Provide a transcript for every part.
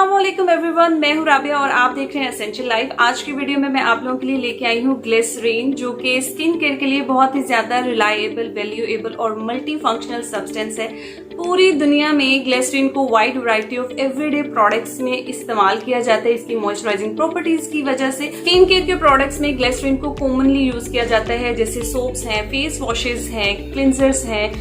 अस्सलामुअलैकुम एवरीवन, मैं हूं राबिया और आप देख रहे हैं एसेंशियल लाइफ। आज की वीडियो में मैं आप लोगों के लिए लेके आई हूं ग्लिसरीन, जो कि स्किन केयर के लिए बहुत ही ज्यादा रिलायबल, वैल्यूएबल और मल्टी फंक्शनल सब्सटेंस है। पूरी दुनिया में ग्लिसरीन को wide variety of everyday products में इस्तेमाल किया जाता है इसकी मॉइस्चराइजिंग प्रॉपर्टीज की वजह से। स्किन केयर के प्रोडक्ट्स में ग्लिसरीन को कॉमनली यूज किया जाता है, जैसे सोप्स हैं, फेस वॉशेज हैं, क्लिनजर्स हैं,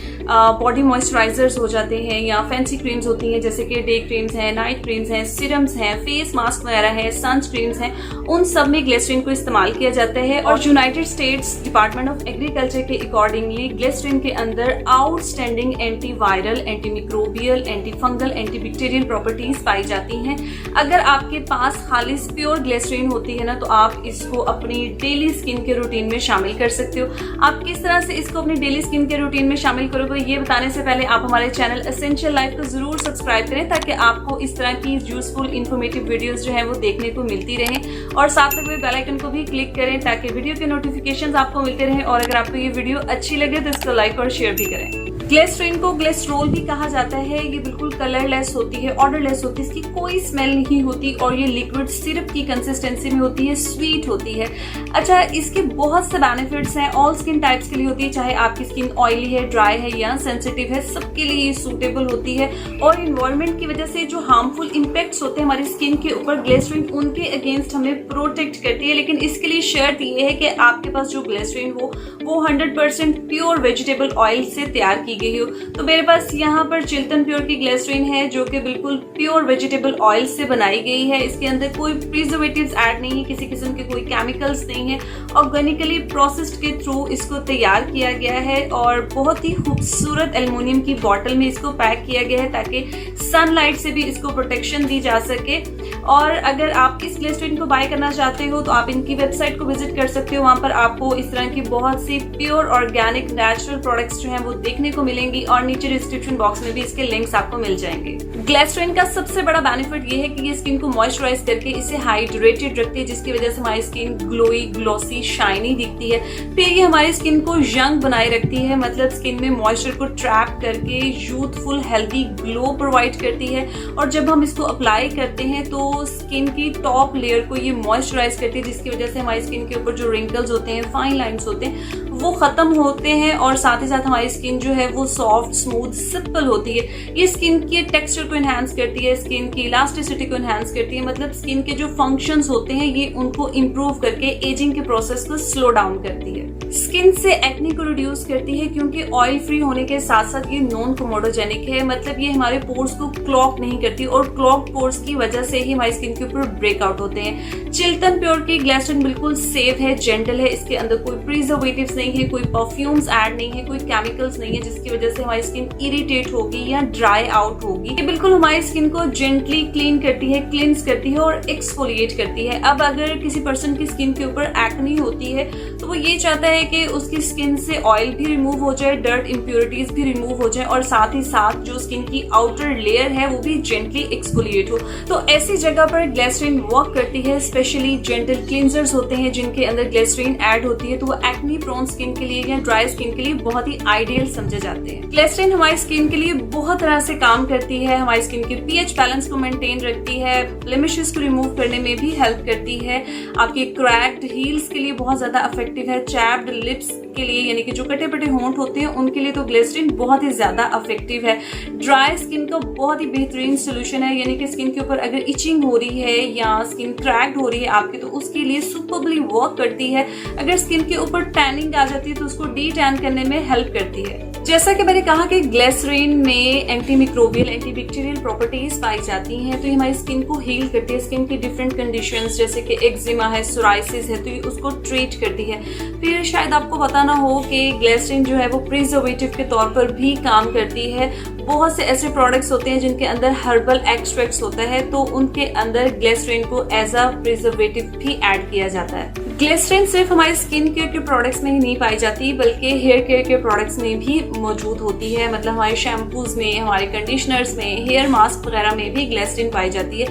बॉडी मॉइस्चराइजर्स हो जाते हैं, या फैंसी क्रीम्स होती हैं जैसे कि डे क्रीम्स हैं, नाइट क्रीम्स हैं, सीरम्स हैं, फेस मास्क वगैरह है, सनस्क्रीन्स हैं, उन सब में ग्लिसरीन को इस्तेमाल किया जाता है। और United States department of agriculture के अकॉर्डिंगली ग्लिसरीन के अंदर outstanding anti viral, anti microbial, anti fungal, anti bacterial properties पाई जाती हैं। अगर आपके पास खालिस प्योर ग्लिसरीन होती है ना, तो आप इसको अपनी डेली स्किन के रूटीन में शामिल कर सकते हो। आप किस तरह से इसको अपनी डेली स्किन के रूटीन में शामिल करोगे, ये बताने से पहले आप हमारे चैनल एसेंशियल लाइफ को जरूर सब्सक्राइब करें, ताकि आपको इस तरह की यूजफुल इन्फॉर्मेटिव वीडियोस जो है वो देखने को मिलती रहें। और साथ में बेल आइकन को भी क्लिक करें ताकि वीडियो के नोटिफिकेशंस आपको मिलते रहें। और अगर आपको ये वीडियो अच्छी लगे तो इसको लाइक और शेयर भी करें। ग्लिसरीन को ग्लिसरॉल भी कहा जाता है। ये बिल्कुल कलरलेस होती है, ऑर्डरलेस होती है, इसकी कोई स्मेल नहीं होती और ये लिक्विड सिरप की कंसिस्टेंसी में होती है, स्वीट होती है। अच्छा, इसके बहुत से बेनिफिट्स हैं, ऑल स्किन टाइप्स के लिए होती है, चाहे आपकी स्किन ऑयली है, ड्राई है या सेंसिटिव है, सबके लिए ये सूटेबल होती है। और इन्वायरमेंट की वजह से जो हार्मफुल इम्पैक्ट्स होते हैं हमारी स्किन के ऊपर, ग्लिसरीन उनके अगेंस्ट हमें प्रोटेक्ट करती है। लेकिन इसके लिए शर्त ये है कि आपके पास जो ग्लिसरीन हो वो 100% प्योर वेजिटेबल ऑयल से तैयार की गई हो। तो मेरे पास यहाँ पर चिल्टन प्योर की ग्लिसरीन है, जो कि बिल्कुल प्योर वेजिटेबल ऑयल से बनाई गई है। इसके अंदर कोई प्रिजर्वेटिव्स ऐड नहीं है, किसी किस्म के कोई केमिकल्स नहीं है, ऑर्गेनिकली प्रोसेस्ड के थ्रू इसको तैयार किया गया है। और बहुत ही खूबसूरत एल्युमिनियम की बॉटल में इसको पैक किया गया है, ताकि सनलाइट से भी इसको प्रोटेक्शन दी जा सके। और अगर आप इस ग्लिसरीन को बाय करना चाहते हो तो आप इनकी वेबसाइट को विजिट कर सकते हो। वहां पर आपको इस तरह की बहुत सी प्योर ऑर्गेनिक नेचुरल प्रोडक्ट्स जो हैं वो देखने को मिलेंगी, और नीचे डिस्क्रिप्शन बॉक्स में भी इसके लिंक्स आपको मिल जाएंगे। ग्लिसरीन का सबसे बड़ा बेनिफिट ये है कि ये स्किन को मॉइस्चराइज करके इसे हाइड्रेटेड रखती है, जिसकी वजह से हमारी स्किन ग्लोई, ग्लॉसी, शाइनी दिखती है। फिर ये हमारी स्किन को यंग बनाए रखती है, मतलब स्किन में मॉइस्चर को ट्रैप करके यूथफुल हेल्दी ग्लो प्रोवाइड करती है। और जब हम इसको अप्लाई करते हैं तो स्किन की टॉप लेयर को ये मॉइस्चराइज करती है, जिसकी वजह से हमारी स्किन के ऊपर जो रिंकल्स होते हैं, फाइन लाइंस होते हैं, वो खत्म होते हैं। और साथ ही साथ हमारी स्किन जो है वो सॉफ्ट, स्मूथ, सिंपल होती है। ये स्किन के टेक्सचर को एनहांस करती है, स्किन की इलास्टिसिटी को एनहांस करती है, मतलब स्किन के जो फंक्शंस होते हैं ये उनको इंप्रूव करके एजिंग के प्रोसेस को स्लो डाउन करती है। स्किन से एक्ने को रिड्यूस करती है, क्योंकि ऑयल फ्री होने के साथ साथ ये नॉन कोमोडोजेनिक है, मतलब ये हमारे पोर्स को क्लॉग नहीं करती, और क्लॉग पोर्स की वजह से ही हमारी स्किन के ऊपर ब्रेकआउट होते हैं। चिल्टन प्योर की ग्लिसरीन बिल्कुल सेफ है, जेंटल है, इसके अंदर कोई प्रिजर्वेटिव्स नहीं है, कोई परफ्यूम्स ऐड नहीं है, कोई केमिकल्स नहीं है, जिसकी वजह से हमारी स्किन इरिटेट होगी या ड्राई आउट होगी। ये बिल्कुल हमारी स्किन को जेंटली क्लीन करती है, क्लींस करती है और एक्सफोलिएट करती है। अब अगर किसी पर्सन की स्किन के ऊपर एक्ने होती है तो वो ये चाहता है कि उसकी स्किन से ऑयल भी रिमूव हो जाए, डर्ट इंप्योरिटीज भी रिमूव हो जाए, और साथ ही साथ जो स्किन की आउटर लेयर है वो भी जेंटली एक्सफोलिएट हो। तो ऐसी जगह पर ग्लिसरीन वर्क करती है। स्पेशली जेंटल क्लींजर्स होते हैं जिनके अंदर ग्लिसरीन ऐड होती है, तो वो एक्ने प्रोन स्किन के लिए या ड्राई स्किन के लिए बहुत ही आइडियल समझे जाते हैं। ग्लिसरीन हमारी स्किन के लिए बहुत तरह से काम करती है। हमारी स्किन के पीएच बैलेंस को मेंटेन रखती है, ब्लेमिशेस को रिमूव करने में भी हेल्प करती है, आपके क्रैक्ड हील्स के लिए बहुत ज्यादा इफेक्टिव है, चैप्ड लिप्स के लिए यानी कि जो कटे पटे होंठ होते हैं उनके लिए तो ग्लिसरीन बहुत ही ज्यादा इफेक्टिव है। ड्राई स्किन का बहुत ही बेहतरीन सोल्यूशन है, यानी कि स्किन के ऊपर अगर इचिंग हो रही है या स्किन क्रैक्ड हो रही है आपकी, तो उसके लिए सुपरबली वर्क करती है। अगर स्किन के ऊपर टैनिंग आ जाती है तो उसको डी टैन करने में हेल्प करती है। जैसा कि मैंने कहा कि ग्लिसरीन में anti microbial, anti bacterial properties पाई जाती हैं, तो ये हमारी स्किन को हील करती है। स्किन की डिफरेंट कंडीशंस जैसे कि एक्जिमा है, सोराइसिस है, तो ये उसको ट्रीट करती है। फिर शायद आपको पता ना हो कि ग्लिसरीन जो है वो प्रिजर्वेटिव के तौर पर भी काम करती है। बहुत से ऐसे प्रोडक्ट्स होते हैं जिनके अंदर हर्बल एक्सट्रैक्ट्स होता है, तो उनके अंदर ग्लिसरीन को एज अ प्रिजर्वेटिव भी ऐड किया जाता है। ग्लिसरीन सिर्फ हमारे स्किन केयर के प्रोडक्ट्स में ही नहीं पाई जाती, बल्कि हेयर केयर के प्रोडक्ट्स में भी मौजूद होती है। मतलब हमारे शैम्पूज में, हमारे कंडीशनर्स में, हेयर मास्क वगैरह में भी ग्लिसरीन पाई जाती है।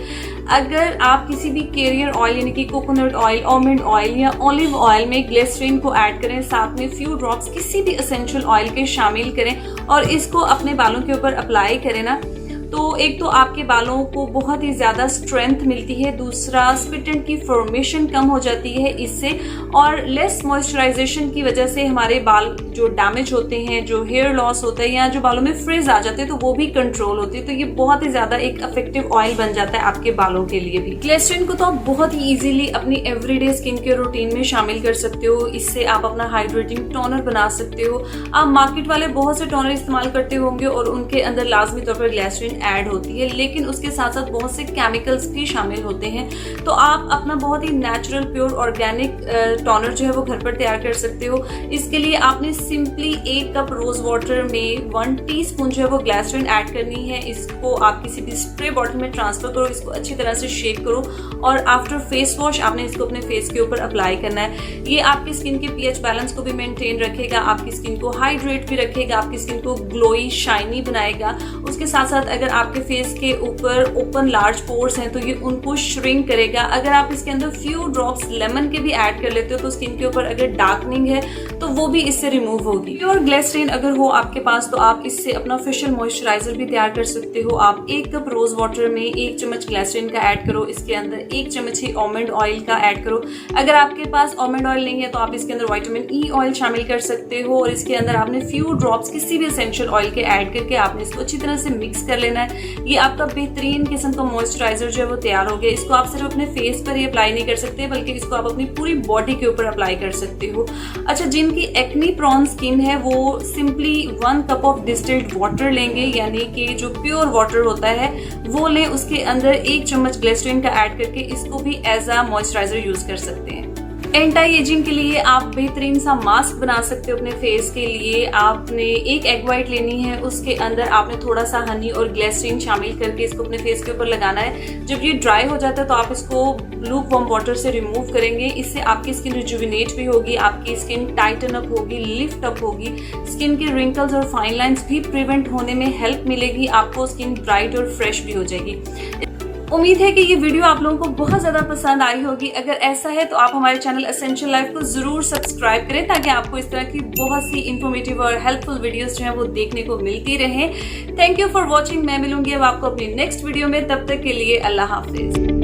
अगर आप किसी भी कैरियर ऑयल यानी कि कोकोनट ऑयल, आलमंड ऑयल या ऑलिव ऑयल में ग्लिसरीन को ऐड करें, साथ में फ्यू ड्रॉप्स किसी भी एसेंशियल ऑयल के शामिल करें और इसको अपने बालों के ऊपर अप्लाई करें ना, तो एक तो आपके बालों को बहुत ही ज्यादा स्ट्रेंथ मिलती है, दूसरा स्प्लिट एंड की फॉर्मेशन कम हो जाती है इससे, और लेस मॉइस्चराइजेशन की वजह से हमारे बाल जो डैमेज होते हैं, जो हेयर लॉस होता है या जो बालों में फ्रिज आ जाते हैं, तो वो भी कंट्रोल होती है। तो ये बहुत ही ज्यादा एक इफेक्टिव ऑयल बन जाता है आपके बालों के लिए भी। ग्लिसरीन को तो आप बहुत ही इजीली अपनी एवरीडे स्किन केयर रूटीन में शामिल कर सकते हो। इससे आप अपना हाइड्रेटिंग टोनर बना सकते हो। आप मार्केट वाले बहुत से टोनर इस्तेमाल करते होंगे और उनके अंदर लाजमी तौर पर ग्लिसरीन ऐड होती है, लेकिन उसके साथ साथ बहुत से केमिकल्स भी शामिल होते हैं। तो आप अपना बहुत ही नेचुरल प्योर ऑर्गेनिक टोनर जो है वो घर पर तैयार कर सकते हो। इसके लिए आपने सिंपली 1 कप रोज वाटर में 1 टीस्पून जो है वो ग्लिसरीन ऐड करनी है। इसको आप किसी भी स्प्रे बॉटल में ट्रांसफर करो, इसको अच्छी तरह से शेक करो और आफ्टर फेस वॉश आपने इसको अपने फेस के ऊपर अप्लाई करना है। ये आपकी स्किन के पीएच बैलेंस को भी मेंटेन रखेगा, आपकी स्किन को हाइड्रेट भी रखेगा, आपकी स्किन को ग्लोई शाइनी बनाएगा। उसके साथ साथ अगर आपके फेस के ऊपर ओपन लार्ज पोर्स हैं तो ये उनको श्रिंक करेगा। अगर आप इसके अंदर फ्यू ड्रॉप्स लेमन के भी ऐड कर लेते हो तो स्किन के ऊपर अगर डार्कनिंग है तो वो भी इससे रिमूव होगी। प्योर ग्लिसरीन अगर हो आपके पास तो आप इससे अपना फेशियल मॉइस्चराइजर भी तैयार कर सकते हो। आप 1 कप रोज वाटर में 1 चम्मच ग्लिसरीन का ऐड करो, इसके अंदर 1 चम्मच ही आलमंड ऑयल का ऐड करो। अगर आपके पास आलमंड ऑयल नहीं है तो आप इसके अंदर विटामिन ई ऑयल शामिल कर सकते हो और इसके अंदर आपने फ्यू ड्रॉप्स किसी भी एसेंशियल ऑयल के ऐड करके आपने इसको अच्छी तरह से मिक्स कर लेना है। ये आपका बेहतरीन किस्म का मॉइस्चराइजर जो है वो तैयार हो गया। इसको आप सिर्फ अपने फेस पर ही अप्लाई नहीं कर सकते बल्कि इसको आप अपनी पूरी बॉडी के ऊपर अप्लाई कर सकते हो। अच्छा, जिनकी एक्नी प्रोन स्किन है वो simply 1 cup of distilled water लेंगे, यानी कि जो प्योर वाटर होता है वो लें, उसके अंदर 1 चम्मच ग्लिसरीन का ऐड करके इसको भी एज अ मॉइस्चराइजर यूज कर सकते हैं। एंटी एजिंग के लिए आप बेहतरीन सा मास्क बना सकते हो अपने फेस के लिए। आपने 1 एग वाइट लेनी है, उसके अंदर आपने थोड़ा सा हनी और ग्लिसरीन शामिल करके इसको अपने फेस के ऊपर लगाना है। जब ये ड्राई हो जाता है तो आप इसको लूक वार्म वाटर से रिमूव करेंगे। इससे आपकी स्किन रिजुविनेट भी होगी, आपकी स्किन टाइटन अप होगी, लिफ्ट अप होगी, स्किन के रिंकल्स और फाइन लाइंस भी प्रिवेंट होने में हेल्प मिलेगी, आपको स्किन ब्राइट और फ्रेश भी हो जाएगी। उम्मीद है कि ये वीडियो आप लोगों को बहुत ज्यादा पसंद आई होगी। अगर ऐसा है तो आप हमारे चैनल एसेंशियल लाइफ को जरूर सब्सक्राइब करें ताकि आपको इस तरह की बहुत सी इंफॉर्मेटिव और हेल्पफुल वीडियोस जो है वो देखने को मिलती रहे। Thank you for watching. मैं मिलूंगी अब आपको अपनी नेक्स्ट वीडियो में, तब तक के लिए अल्लाह हाफिज।